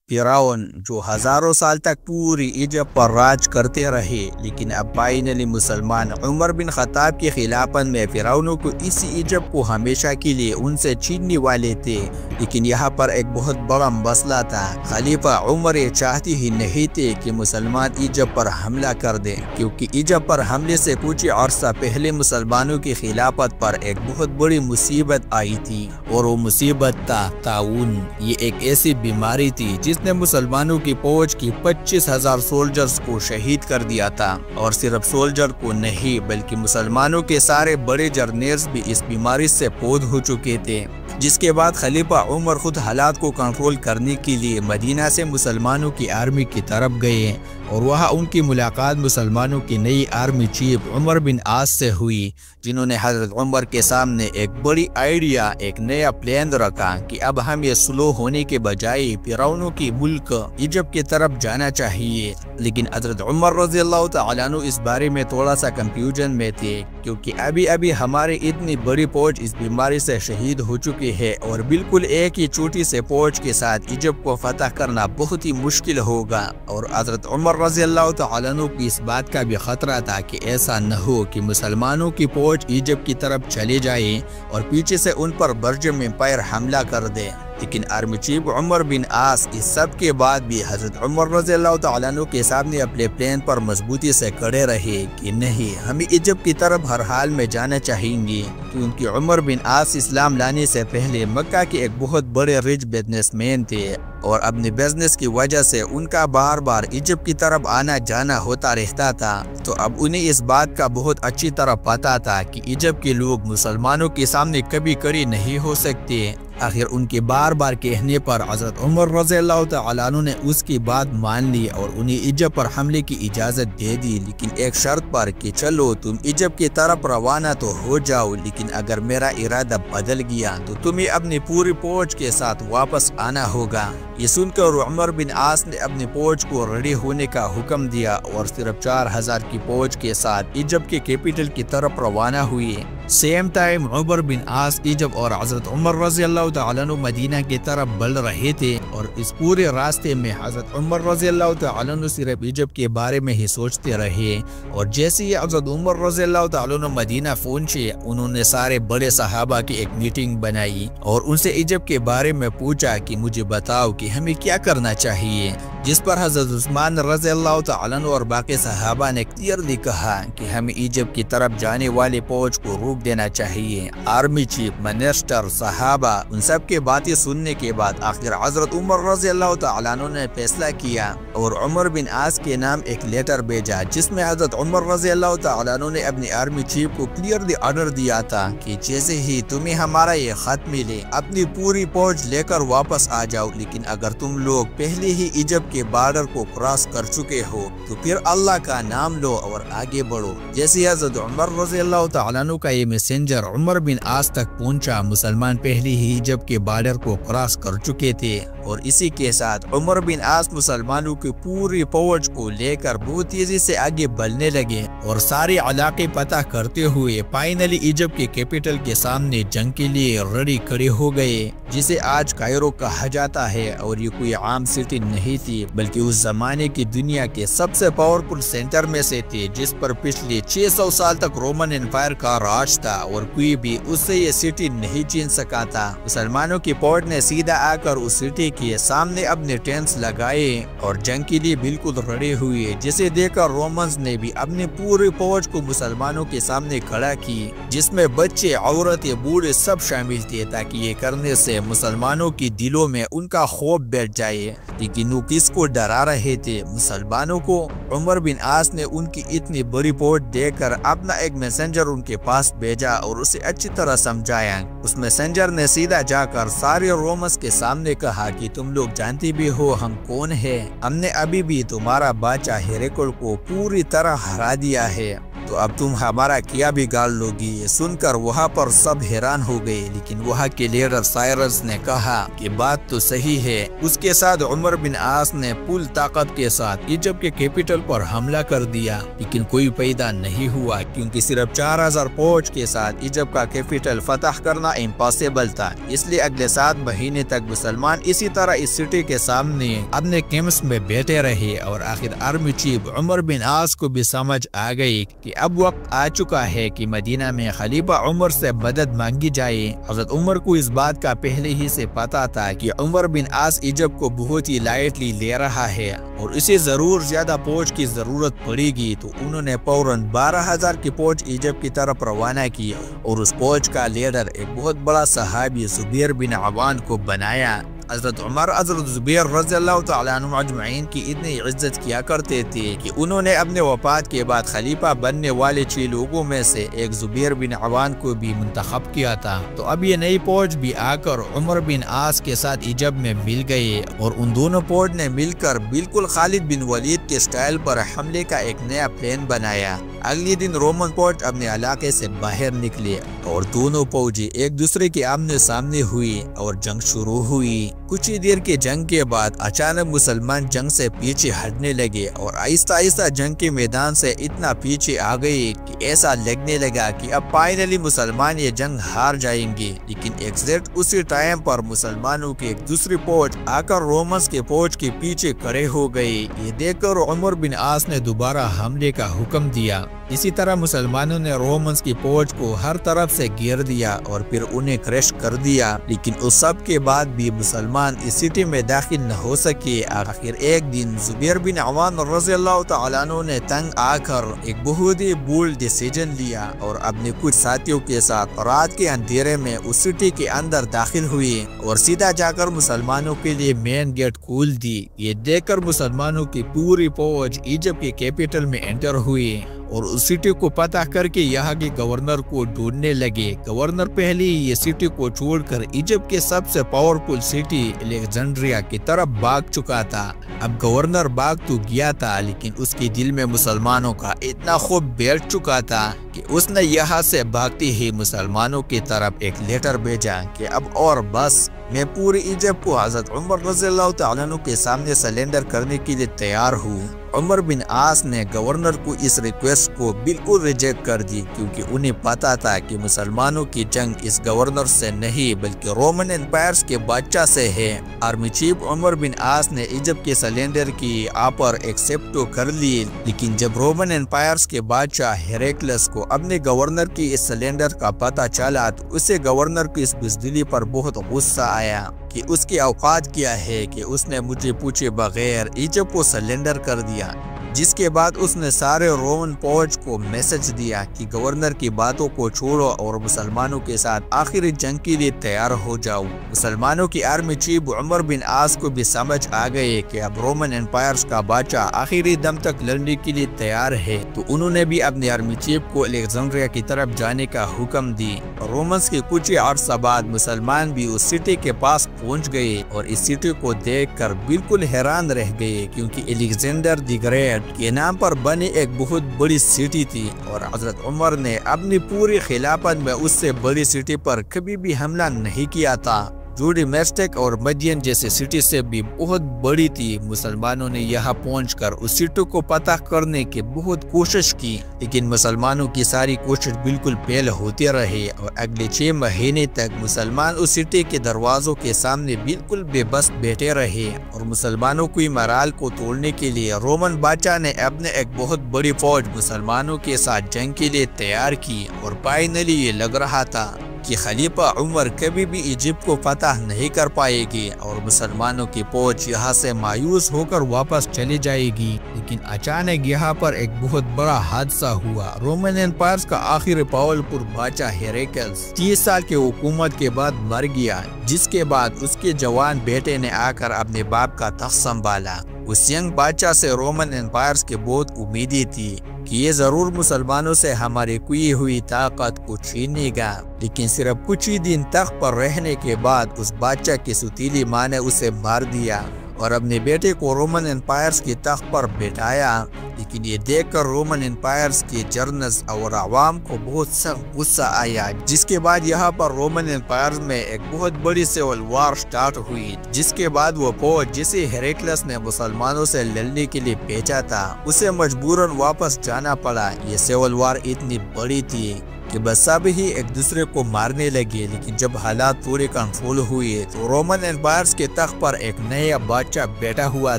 فرعون جو ہزاروں سال تک پوری ایجپٹ پر راج کرتے رہے، لیکن اب فائنلی مسلمان عمر بن خطاب کی خلافت میں فرعونوں کو اسی ایجپٹ کو ہمیشہ کے لیے ان سے چھیننے والے تھے۔ لیکن یہاں پر ایک بہت بڑا مسئلہ تھا۔ خلیفہ عمر یہ چاہتے ہی نہیں تھے کہ مسلمان ایجپٹ پر حملہ کر دیں، کیونکہ ایجپٹ پر حملے سے کچھ عرصہ پہلے مسلمانوں کی خلافت پر ایک بہت بڑی مصیبت آئی تھی، اور وہ مصیبت تھا طاعون۔ یہ ایک ایسی بیماری تھی جس نے مسلمانوں کی فوج کی 25,000 سولجرز کو شہید کر دیا تھا، اور صرف سولجر کو نہیں بلکہ مسلمانوں کے سارے بڑے جرنیلز بھی اس بیماری سے فوت ہو چکے تھے۔ جس کے بعد خلیفہ عمر خود حالات کو کنٹرول کرنے کے لیے مدینہ سے مسلمانوں کی آرمی کی طرف گئے، اور وہاں ان کی ملاقات مسلمانوں کی نئی آرمی چیف عمر بن عاص سے ہوئی، جنہوں نے حضرت عمر کے سامنے ایک بڑی آئیڈیا، ایک نیا پلان رکھا کہ اب ہم یہ سلو ہونے کے بجائے فرعونوں کی ملک ایجپٹ کی طرف جانا چاہیے۔ لیکن حضرت عمر رضی اللہ تعالیٰ عنہ اس بارے میں تھوڑا سا کنفیوژن میں تھے، کیونکہ ابھی ہماری اتنی بڑی فوج اس بیماری سے شہید ہو چکی ہے، اور بالکل ایک ہی چھوٹی سے فوج کے ساتھ ایجپٹ کو فتح کرنا بہت ہی مشکل ہوگا۔ اور حضرت عمر رضی اللہ تعالیٰ عنہ کی اس بات کا بھی خطرہ تھا کہ ایسا نہ ہو کہ مسلمانوں کی فوج ایجپٹ کی طرف چلے جائے اور پیچھے سے ان پر برجم امپائر حملہ کر دے۔ لیکن آرمی چیف عمر بن عاص اس سب کے بعد بھی حضرت عمر رضی اللہ تعالیٰ عنہ کے سامنے اپنے پلان پر مضبوطی سے کھڑے رہے کہ نہیں، ہمیں ایجپٹ کی طرف ہر حال میں جانا چاہیں گے، کیونکہ عمر بن عاص اسلام لانے سے پہلے مکہ کے ایک بہت بڑے ریچ بزنس مین تھے، اور اپنے بزنس کی وجہ سے ان کا بار بار ایجپٹ کی طرف آنا جانا ہوتا رہتا تھا۔ تو اب انہیں اس بات کا بہت اچھی طرح پتا تھا کہ ایجپٹ کے لوگ مسلمانوں کے سامنے کبھی کھڑے نہیں ہو سکتے۔ آخر ان کے بار بار کہنے پر حضرت عمر رضی اللہ تعالیٰ عنہ نے اس کی بات مان لی اور انہیں ایجپٹ پر حملے کی اجازت دے دی، لیکن ایک شرط پر کہ چلو تم ایجپٹ کی طرف روانہ تو ہو جاؤ، لیکن اگر میرا ارادہ بدل گیا تو تمہیں اپنی پوری فوج کے ساتھ واپس آنا ہوگا۔ یہ سن کر عمر بن عاص نے اپنی فوج کو ریڈی ہونے کا حکم دیا، اور صرف 4,000 کی فوج کے ساتھ ایجپٹ کے کیپٹل کی طرف روانہ ہوئے۔ سیم ٹائم عمر بن عاص ایجپٹ اور حضرت عمر رضی اللہ تعالیٰ عنہ مدینہ کی طرف بڑھ رہے تھے، اور اس پورے راستے میں حضرت عمر رضی اللہ تعالیٰ عنہ صرف ایجپٹ کے بارے میں ہی سوچتے رہے۔ اور جیسے ہی حضرت عمر رضی اللہ تعالیٰ عنہ مدینہ پہنچے، انہوں نے سارے بڑے صحابہ کی ایک میٹنگ بنائی اور ان سے ایجپٹ کے بارے میں پوچھا کہ مجھے بتاؤ کہ ہمیں کیا کرنا چاہیے، جس پر حضرت عثمان رضی اللہ تعالیٰ عنہ اور باقی صحابہ نے کلیئرلی کہا کہ ہمیں ایجپٹ کی طرف جانے والے فوج کو روک دینا چاہیے۔ آرمی چیف، منسٹر، صحابہ، ان سب کے باتیں سننے کے بعد آخر حضرت عمر رضی اللہ تعالیٰ عنہ نے فیصلہ کیا اور عمر بن عاص کے نام ایک لیٹر بھیجا، جس میں حضرت عمر رضی اللہ تعالیٰ عنہ نے اپنی آرمی چیف کو کلیئرلی آرڈر دیا تھا کہ جیسے ہی تمہیں ہمارا یہ خط ملے اپنی پوری فوج لے کر واپس آ جاؤ، لیکن اگر تم لوگ پہلے ہی ایجپٹ کے بارڈر کو کراس کر چکے ہو تو پھر اللہ کا نام لو اور آگے بڑھو۔ جیسے حضرت عمر رضی اللہ تعالیٰ عنہ کا یہ میسنجر عمر بن عاص تک پہنچا، مسلمان پہلے ہی ایجپٹ کے بارڈر کو کراس کر چکے تھے، اور اسی کے ساتھ عمر بن عاص مسلمانوں کی پوری فوج کو لے کر بہت تیزی سے آگے بڑھنے لگے، اور سارے علاقے فتح کرتے ہوئے فائنلی ایجپٹ کے کیپٹل کے سامنے جنگ کے لیے ریڈی کھڑے ہو گئے، جسے آج کائرو کہا جاتا ہے۔ اور یہ کوئی عام سٹی نہیں تھی، بلکہ اس زمانے کی دنیا کے سب سے پاورفل سینٹر میں سے تھے، جس پر پچھلے 600 سال تک رومن امپائر کا راج تھا، اور کوئی بھی اس سے یہ سٹی نہیں چھین سکا تھا۔ مسلمانوں کی فوج نے سیدھا آ کر اس سٹی کے سامنے اپنے ٹینٹس لگائے اور جنگ کے لیے بالکل ریڈی ہوئے، جسے دیکھ کر رومنز نے بھی اپنی پوری فوج کو مسلمانوں کے سامنے کھڑا کی، جس میں بچے، عورتیں، بوڑھے سب شامل تھے، تاکہ یہ کرنے سے مسلمانوں کی دلوں میں ان کا خوف بیٹھ جائے۔ لیکن وہ کس کو ڈرا رہے تھے؟ مسلمانوں کو۔ عمر بن عاص نے ان کی اتنی بڑی فوج دیکھ کر اپنا ایک میسنجر ان کے پاس بھیجا اور اسے اچھی طرح سمجھایا۔ اس میسنجر نے سیدھا جا کر سارے رومنز کے سامنے کہا کہ تم لوگ جانتے بھی ہو ہم کون ہیں، ہم نے ابھی بھی تمہارا بادشاہ ہیرکل کو پوری طرح ہرا دیا ہے۔ तो अब तुम हमारा क्या बिगाड़ लोगी। ये सुनकर वहाँ पर सब हैरान हो गए, लेकिन वहाँ के लीडर साइरस ने कहा कि बात तो सही है। उसके साथ उमर बिन आस ने पुल ताकत के साथ इजिप्ट के कैपिटल पर हमला कर दिया, लेकिन कोई पैदा नहीं हुआ क्योंकि सिर्फ 4000 फौज के साथ इजिप्ट का कैपिटल फतह करना इम्पॉसिबल था। इसलिए अगले 7 महीने तक मुसलमान इसी तरह इस सिटी के सामने अपने कैंप्स में बैठे रहे और आखिर आर्मी चीफ उमर बिन आस को भी समझ आ गई कि अब वक्त आ चुका है कि मदीना में खलीफा उमर से मदद मांगी जाए। हजरत उमर को इस बात का पहले ही से पता था कि उमर बिन आस इजिप्ट को बहुत ही लाइटली ले रहा है और इसे जरूर ज्यादा फौज की जरूरत पड़ेगी, तो उन्होंने फौरन 12,000 की फौज इजिप्ट की तरफ रवाना की और उस फौज का लीडर एक बहुत बड़ा सहाबी जुबैर बिन अवान को बनाया। हज़रत उमर हज़रत जुबैर रज़ियल्लाहु तआला अन्हुम अजमईन की इतनी इज्जत किया करते थे कि उन्होंने अपने वफात के बाद खलीफा बनने वाले 6 लोगों में से एक जुबैर बिन अवान को भी मुंतखब किया था। तो अब ये नई फौज भी आकर उमर बिन आस के साथ इजिप्ट में मिल गए और उन दोनों फौज ने मिलकर बिल्कुल खालिद बिन वलीद के स्टाइल पर हमले का एक नया प्लान बनाया। अगले दिन रोमन फौज अपने इलाके से बाहर निकले और दोनों फौजी एक दूसरे के आमने सामने हुई और जंग शुरू हुई। कुछ ही देर के जंग के बाद अचानक मुसलमान जंग से पीछे हटने लगे और आहिस्ता आहिस्ता जंग के मैदान से इतना पीछे आ गए कि ऐसा लगने लगा कि अब फाइनली मुसलमान ये जंग हार जाएंगे। लेकिन एग्जैक्ट उसी टाइम पर मुसलमानों की एक दूसरी फौज आकर रोमन्स के फौज के पीछे खड़े हो गए। ये देखकर उमर बिन आस ने दोबारा हमले का हुक्म दिया। इसी तरह मुसलमानों ने रोमन्स की फौज को हर तरफ से घेर दिया और फिर उन्हें क्रश कर दिया। लेकिन उस सब के बाद भी मुसलमान इस सिटी में दाखिल न हो सके। आखिर एक दिन जुबैर बिन अवान रज़ियल्लाहु तआला अन्हु ने तंग आकर एक बहुत ही बोल्ड डिसीजन लिया और अपने कुछ साथियों के साथ रात के अंधेरे में उस सिटी के अंदर दाखिल हुए और सीधा जाकर मुसलमानों के लिए मेन गेट खोल दी। ये देखकर मुसलमानों की पूरी फौज इजिप्ट के कैपिटल में एंटर हुई और उस सिटी को पता करके यहाँ के गवर्नर को ढूंढने लगे। गवर्नर पहले ही ये सिटी को छोड़कर इजिप्ट के सबसे पावरफुल सिटी अलेक्जेंड्रिया की तरफ भाग चुका था। अब गवर्नर भाग तो गया था, लेकिन उसके दिल में मुसलमानों का इतना खौफ बैठ चुका था कि उसने यहाँ से भागते ही मुसलमानों की तरफ एक लेटर भेजा कि अब और बस, मैं पूरी इजिप्ट को हज़रत उमर रज़ियल्लाहु तआला अन्हु के सामने सरेंडर करने के लिए तैयार हूँ। उमर बिन आस ने गवर्नर को इस रिक्वेस्ट को बिल्कुल रिजेक्ट कर दी क्योंकि उन्हें पता था कि मुसलमानों की जंग इस गवर्नर से नहीं बल्कि रोमन एम्पायर्स के बादशाह से है। आर्मी चीफ उमर बिन आस ने इजिप्ट के सरेंडर की ऑफर एक्सेप्ट तो कर ली, लेकिन जब रोमन एम्पायर्स के बादशाह हेरेक्लस को अपने गवर्नर की इस सरेंडर का पता चला तो उसे गवर्नर की इस बुज़दिली पर बहुत गुस्सा आया कि उसकी औकात क्या है कि उसने मुझे पूछे बगैर इजिप्ट को सरेंडर कर दिया। जिसके बाद उसने सारे रोमन फौज को मैसेज दिया कि गवर्नर की बातों को छोड़ो और मुसलमानों के साथ आखिरी जंग के लिए तैयार हो जाओ। मुसलमानों की आर्मी चीफ उमर बिन आस को भी समझ आ गए कि अब रोमन एम्पायर्स का बादशाह आखिरी दम तक लड़ने के लिए तैयार है, तो उन्होंने भी अपने आर्मी चीफ को अलेक्जेंड्रिया की तरफ जाने का हुक्म दी। रोमन्स के कुछ ही अर्सा बाद मुसलमान भी उस सिटी के पास पहुंच गए और इस सिटी को देखकर बिल्कुल हैरान रह गए क्योंकि अलेक्जेंडर द ग्रेट के नाम पर बनी एक बहुत बड़ी सिटी थी और हजरत उमर ने अपनी पूरी खिलाफत में उससे बड़ी सिटी पर कभी भी हमला नहीं किया था, जो डेमेस्टिक और मदियन जैसे सिटी से भी बहुत बड़ी थी। मुसलमानों ने यहाँ पहुंचकर उस सिटी को पता करने की बहुत कोशिश की, लेकिन मुसलमानों की सारी कोशिश बिल्कुल फेल होते रहे और अगले 6 महीने तक मुसलमान उस सिटी के दरवाजों के सामने बिल्कुल बेबस बैठे रहे। और मुसलमानों की मराल को तोड़ने के लिए रोमन बादशाह ने अपने एक बहुत बड़ी फौज मुसलमानों के साथ जंग के लिए तैयार की और फाइनली ये लग रहा था कि खलीफा उमर कभी भी इजिप्ट को फतह नहीं कर पाएगी और मुसलमानों की फौज यहाँ से मायूस होकर वापस चली जाएगी। लेकिन अचानक यहाँ पर एक बहुत बड़ा हादसा हुआ। रोमन एम्पायर का आखिरी पावरफुल बादशाह हेरेक्लस 30 साल की हुकूमत के बाद मर गया, जिसके बाद उसके जवान बेटे ने आकर अपने बाप का तख्त संभाला। उस यंग बादशाह से रोमन एम्पायर की बहुत उम्मीदें थी कि ये जरूर मुसलमानों से हमारी कुई हुई ताकत को छीनेगा, लेकिन सिर्फ कुछ ही दिन तख्त पर रहने के बाद उस बादशाह की सुतीली माँ ने उसे मार दिया और अपने बेटे को रोमन एम्पायर्स के तख्त पर बैठाया। लेकिन ये देखकर रोमन एम्पायर्स के जनरल्स और आवाम को बहुत सख्त गुस्सा आया, जिसके बाद यहाँ पर रोमन एम्पायर्स में एक बहुत बड़ी सिविल वॉर स्टार्ट हुई, जिसके बाद वो फौज जिसे हेरेक्लस ने मुसलमानों से लड़ने के लिए भेजा था उसे मजबूरन वापस जाना पड़ा। ये सिविल वॉर इतनी बड़ी थी कि बस सब ही एक दूसरे को मारने लगे। लेकिन जब हालात पूरे कंट्रोल हुए तो रोमन एम्पायर्स के तख्त पर एक नया बादशाह बैठा हुआ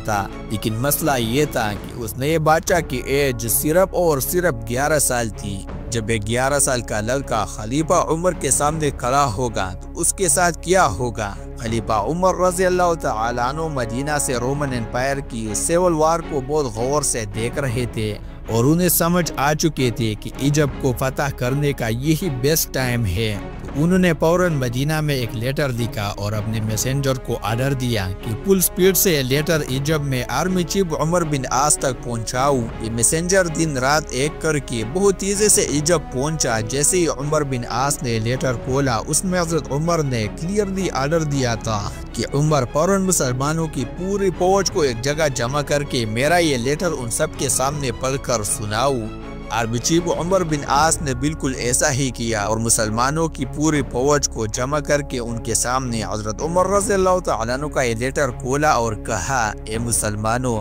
था। लेकिन मसला ये था कि उस नए बादशाह की एज सिर्फ और सिर्फ 11 साल थी। जब एक 11 साल का लड़का खलीफा उमर के सामने खड़ा होगा तो उसके साथ क्या होगा। खलीफा उमर रज़ी अल्लाह तआला अन्हु मदीना से रोमन एम्पायर की सिविल वॉर को बहुत गौर से देख रहे थे और उन्हें समझ आ चुके थे कि इजिप्ट को फतह करने का यही बेस्ट टाइम है। तो उन्होंने फौरन मदीना में एक लेटर लिखा और अपने मैसेंजर को ऑर्डर दिया कि फुल स्पीड से लेटर इजिप्ट में आर्मी चीफ उमर बिन आस तक पहुंचाओ। ये मैसेंजर दिन रात एक करके बहुत तेजी से इजिप्ट पहुंचा। जैसे ही उमर बिन आस ने लेटर खोला उसमें हजरत उमर ने क्लियरली ऑर्डर दिया था कि उमर फौरन मुसलमानों की पूरी फौज को एक जगह जमा करके मेरा ये लेटर उन सब के सामने पढ़कर सुनाओ। आर्मी चीफ उमर बिन आस ने बिल्कुल ऐसा ही किया और मुसलमानों की पूरी फौज को जमा करके उनके सामने हजरत उमर रज़ी अल्लाह तआला अन्हु का ये लेटर खोला और कहा, ए मुसलमानों,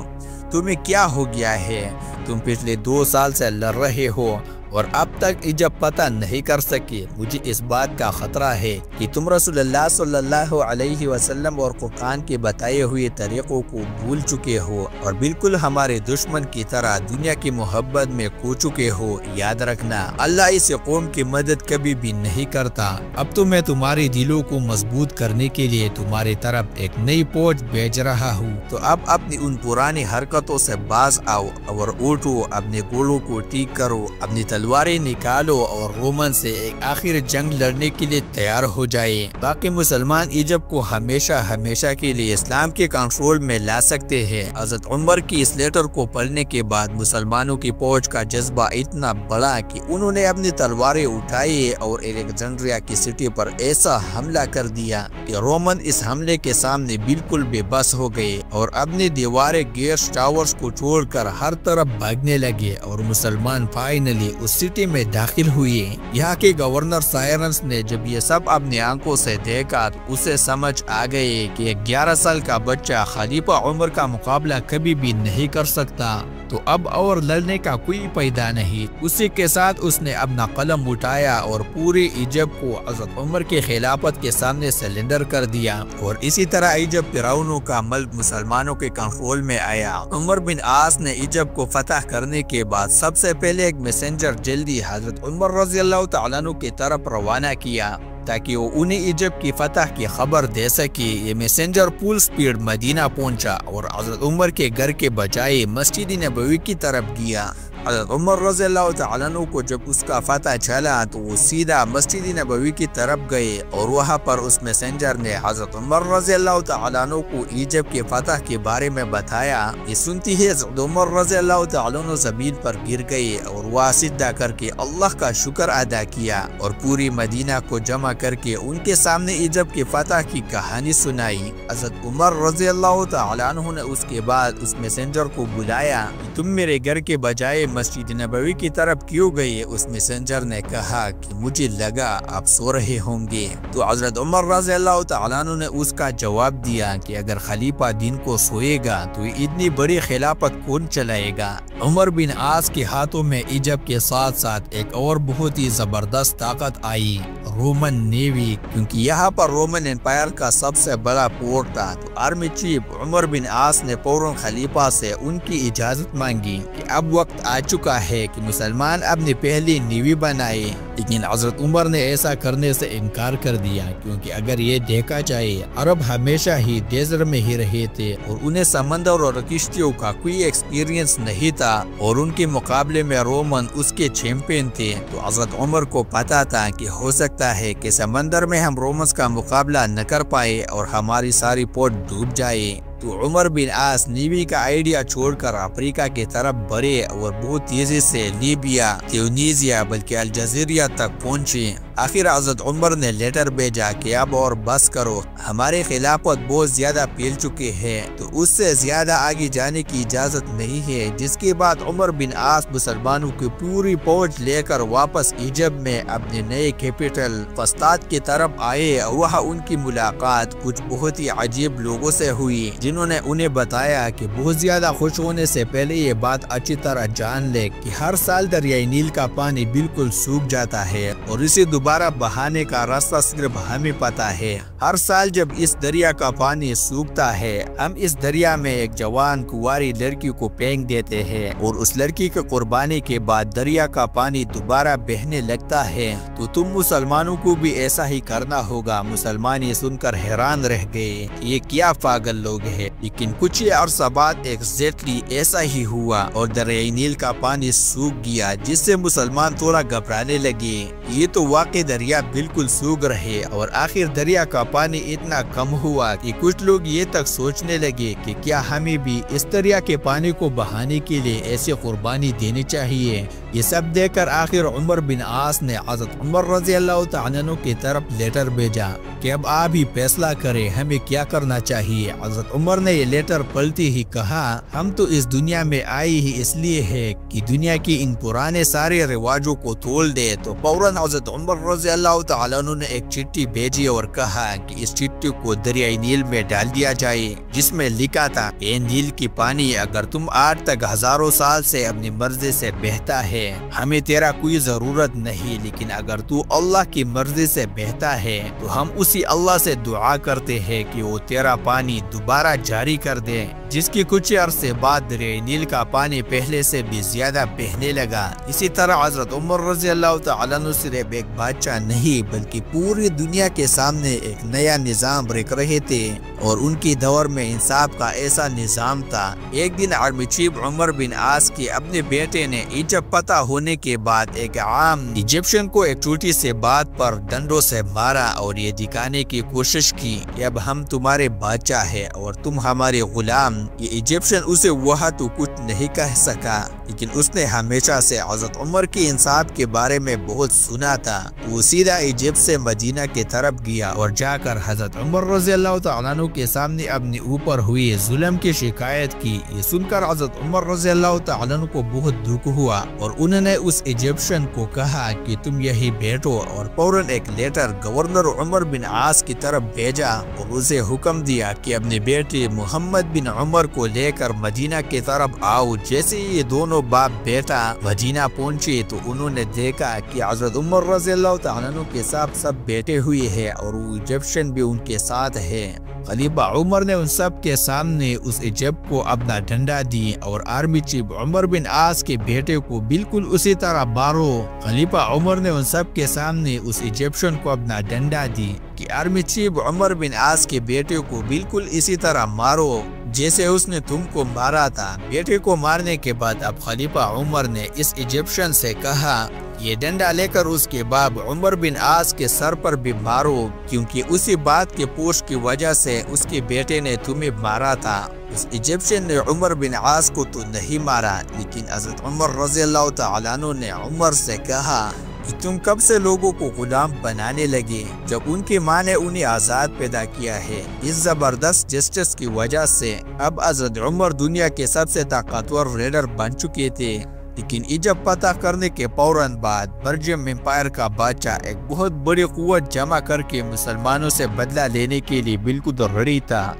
तुम्हें क्या हो गया है? तुम पिछले 2 साल से लड़ रहे हो और अब तक इजिप्ट पता नहीं कर सके। मुझे इस बात का खतरा है कि तुम रसूलुल्लाह सल्लल्लाहु अलैहि वसल्लम और कुरान के बताए हुए तरीकों को भूल चुके हो और बिल्कुल हमारे दुश्मन की तरह दुनिया की मोहब्बत में खो चुके हो। याद रखना, अल्लाह इस कौम की मदद कभी भी नहीं करता। अब तो मैं तुम्हारे दिलों को मजबूत करने के लिए तुम्हारी तरफ एक नई फौज भेज रहा हूँ। तो अब अपनी उन पुरानी हरकतों से बाज आओ और उठो, अपने गोलों को ठीक करो, अपनी तलवारें निकालो और रोमन से एक आखिर जंग लड़ने के लिए तैयार हो जाए। बाकी मुसलमान इजिप्ट को हमेशा हमेशा के लिए इस्लाम के कंट्रोल में ला सकते हैं। हजरत उमर की इस लेटर को पढ़ने के बाद मुसलमानों की फौज का जज्बा इतना बड़ा कि उन्होंने अपनी तलवारें उठाई और अलेक्जेंड्रिया की सिटी पर ऐसा हमला कर दिया कि रोमन इस हमले के सामने बिल्कुल बेबस हो गए और अपनी दीवारें गेट्स टावर्स को छोड़कर हर तरफ भागने लगे और मुसलमान फाइनली उस सिटी में दाखिल हुए। यहाँ के गवर्नर साइरस ने जब ये सब अपनी आंखों से देखा तो उसे समझ आ गए कि 11 साल का बच्चा खलीफा उमर का मुकाबला कभी भी नहीं कर सकता, तो अब और लड़ने का कोई फायदा नहीं। उसी के साथ उसने अपना कलम उठाया और पूरी इजिप्ट को हजरत उमर के खिलाफत के सामने सरेंडर कर दिया और इसी तरह इजिप्ट फिरौनों का मुल्क मुसलमानों के कंट्रोल में आया। उमर बिन आस ने इजिप्ट को फतह करने के बाद सबसे पहले एक मैसेंजर जल्दी हजरत उमर रज़ी अल्लाह तआला अन्हु की तरफ रवाना किया ताकि वो उन्हें इजिप्ट की फतह की खबर दे सके। ये मैसेंजर फुल स्पीड मदीना पहुंचा और हजरत उमर के घर के बजाय मस्जिद नबवी की तरफ गया। हजरत उमर रज़ी अल्लाह तआला अन्हु को जब उसका पता चला तो वो सीधा मस्जिद नबवी की तरफ गए और वहाँ पर उस मैसेंजर ने हजरत उमर रज़ी अल्लाह तआला अन्हु को इजिप्ट के फतह के बारे में बताया। ये सुनती ही हजरत उमर रज़ी अल्लाह तआला अन्हु जमीन पर गिर गए और वह सिद्धा करके अल्लाह का शुक्र अदा किया और पूरी मदीना को जमा करके उनके सामने इजिप्ट की फतह की कहानी सुनाई। हजरत उमर रज़ी अल्लाह तआला अन्हु ने उसके बाद उस मैसेंजर को बुलाया, तुम मेरे घर के बजाय मस्जिद नबवी की तरफ क्यों गए? उस मैसेंजर ने कहा कि मुझे लगा आप सो रहे होंगे। तो हजरत उमर रज़ी अल्लाह तआला अन्हु ने उसका जवाब दिया कि अगर खलीफा दिन को सोएगा तो इतनी बड़ी खिलाफत कौन चलाएगा। उमर बिन आस के हाथों में इजिप्ट के साथ साथ एक और बहुत ही जबरदस्त ताकत आई, रोमन नेवी, क्योंकि यहाँ पर रोमन एम्पायर का सबसे बड़ा पोर्ट था। तो आर्मी चीफ उमर बिन आस ने फौरन खलीफा से उनकी इजाजत मांगी कि अब वक्त आ चुका है कि मुसलमान अपनी पहली नेवी बनाए। लेकिन हजरत उमर ने ऐसा करने से इनकार कर दिया, क्योंकि अगर ये देखा जाए अरब हमेशा ही डेजर्ट में ही रहे थे और उन्हें समंदर और किश्तियों का कोई एक्सपीरियंस नहीं था और उनके मुकाबले में रोमन उसके चैंपियन थे। तो हजरत उमर को पता था कि हो सकता है कि समंदर में हम रोमन्स का मुकाबला न कर पाए और हमारी सारी फौज डूब जाए। तो उमर बिन आस नेवी का आइडिया छोड़कर अफ्रीका की तरफ बढ़े और बहुत तेजी से लीबिया, ट्यूनीसिया बल्कि अल्जीरिया तक पहुंचे। آخر حضرت عمر نے لیٹر بھیجا کہ اب اور بس کرو، ہمارے خلافت بہت زیادہ پھیل چکے ہیں تو اس سے زیادہ آگے جانے کی اجازت نہیں ہے۔ جس کے بعد عمر بن عاص مسلمانوں کی پوری فوج لے کر واپس ایجپٹ میں اپنے نئے کیپٹل فسطاط کی طرف آئے۔ وہاں ان کی ملاقات کچھ بہت ہی عجیب لوگوں سے ہوئی، جنہوں نے انہیں بتایا کہ بہت زیادہ خوش ہونے سے پہلے یہ بات اچھی طرح جان لے کہ ہر سال دریائے نیل کا پانی بالکل سوکھ جاتا ہے اور اسے دوبارہ بہانے کا راستہ صرف ہمیں پتا ہے۔ ہر سال جب اس دریا کا پانی سوکھتا ہے، ہم اس دریا میں ایک جوان کنواری لڑکی کو پھینک دیتے ہیں اور اس لڑکی کے قربانی کے بعد دریا کا پانی دوبارہ بہنے لگتا ہے، تو تم مسلمانوں کو بھی ایسا ہی کرنا ہوگا۔ مسلمان یہ سن کر حیران رہ گئے، یہ کیا پاگل لوگ ہیں، لیکن کچھ ہی عرصہ بعد ایگزیکٹلی ایسا ہی ہوا اور دریائے نیل کا پانی سوکھ گیا، جس سے مسلمان تھوڑا گھبرانے لگے۔ یہ تو واقعی دریا بالکل سوکھ رہے اور آخر دریا کا پانی اتنا کم ہوا کہ کچھ لوگ یہ تک سوچنے لگے کہ کیا ہمیں بھی اس دریا کے پانی کو بہانے کے لیے ایسی قربانی دینی چاہیے۔ یہ سب دیکھ کر آخر عمر بن عاص نے حضرت عمر رضی اللہ تعالیٰ عنہ کی طرف لیٹر بھیجا کہ اب آپ ہی فیصلہ کریں ہمیں کیا کرنا چاہیے۔ حضرت عمر نے یہ لیٹر پڑھتے ہی کہا، ہم تو اس دنیا میں آئے ہی اس لیے ہے کہ دنیا کی ان پرانے سارے رواجوں کو توڑ دے۔ تو فوراً حضرت عمر رضی اللہ تعالیٰ عنہ نے ایک چٹھی بھیجی اور کہا کہ اس چٹھی کو دریائے نیل میں ڈال دیا جائے، جس میں لکھا تھا، اے نیل کی پانی، اگر تم آج تک ہزاروں سال سے اپنی مرضی سے بہتا ہے، ہمیں تیرا کوئی ضرورت نہیں، لیکن اگر تو اللہ کی مرضی سے بہتا ہے تو ہم اسی اللہ سے دعا کرتے ہیں کہ وہ تیرا پانی دوبارہ جاری کر دے۔ جس کی کچھ عرصے بعد دریائے نیل کا پانی پہلے سے بھی زیادہ بہنے لگا۔ اسی طرح حضرت عمر رضی اللہ تعالیٰ عنہ صرف ایک بادشاہ نہیں بلکہ پوری دنیا کے سامنے ایک نیا نظام رکھ رہے تھے، اور ان کی دور میں انصاف کا ایسا نظام تھا۔ ایک دن آرمی چیف عمر بن عاص کے اپنے بیٹے نے ایجپٹ پتہ ہونے کے بعد ایک عام ایجپشن کو ایک چھوٹی سے بات پر ڈنڈوں سے مارا اور یہ دکھانے کی کوشش کی کہ اب ہم تمہارے بادشاہ ہیں اور تم ہمارے غلام۔ یہ ایجپشن اسے وہاں تو کچھ نہیں کہہ سکا، لیکن اس نے ہمیشہ سے حضرت عمر کی انصاف کے بارے میں بہت سنا تھا۔ وہ سیدھا ایجپٹ سے مدینہ کی طرف گیا اور جا کر حضرت عمر رضی اللہ تعالیٰ عنہ کے سامنے اپنے اوپر ہوئے ظلم کی شکایت کی۔ یہ سن کر حضرت عمر رضی اللہ تعالیٰ عنہ کو بہت دکھ ہوا اور انہوں نے اس ایجپشن کو کہا کہ تم یہی بیٹھو، اور فوراً ایک لیٹر گورنر عمر بن عاص کی طرف بھیجا اور اسے حکم دیا کہ اپنے بیٹے محمد بن عمر کو لے کر مدینہ کی طرف آؤ۔ جیسے یہ دونوں باپ بیٹا مدینہ پہنچے تو انہوں نے دیکھا کہ حضرت عمر رضی اللہ تعالیٰ عنہ کے ساتھ سب بیٹھے ہوئے ہیں اور وہ ایجپشن بھی ان کے ساتھ ہے۔ خلیفہ عمر نے ان سب کے سامنے اس ایجپٹ کو اپنا ڈنڈا دی اور آرمی چیف عمر بن عاص کے بیٹے کو بالکل اسی طرح مارو۔ خلیفہ عمر نے ان سب کے سامنے اس ایجپشن کو اپنا ڈنڈا دی کہ آرمی چیف عمر بن عاص کے بیٹے کو بالکل اسی طرح مارو جیسے اس نے تم کو مارا تھا۔ بیٹے کو مارنے کے بعد اب خلیفہ عمر نے اس ایجپشن سے کہا، یہ ڈنڈا لے کر اس کے باپ عمر بن عاص کے سر پر بھی مارو، کیونکہ اسی بات کے پوچھ کی وجہ سے اس کے بیٹے نے تمہیں مارا تھا۔ اس ایجپشن نے عمر بن عاص کو تو نہیں مارا، لیکن حضرت عمر رضی اللہ تعالیٰ عنہ نے عمر سے کہا کہ تم کب سے لوگوں کو غلام بنانے لگے جب ان کی ماں نے انہیں آزاد پیدا کیا ہے؟ اس زبردست جسٹس کی وجہ سے اب حضرت عمر دنیا کے سب سے طاقتور ریڈر بن چکے تھے، لیکن ایجپٹ فتح کرنے کے فوراً بعد برجم امپائر کا بادشاہ ایک بہت بڑی قوت جمع کر کے مسلمانوں سے بدلہ لینے کے لیے بالکل ریڈی تھا۔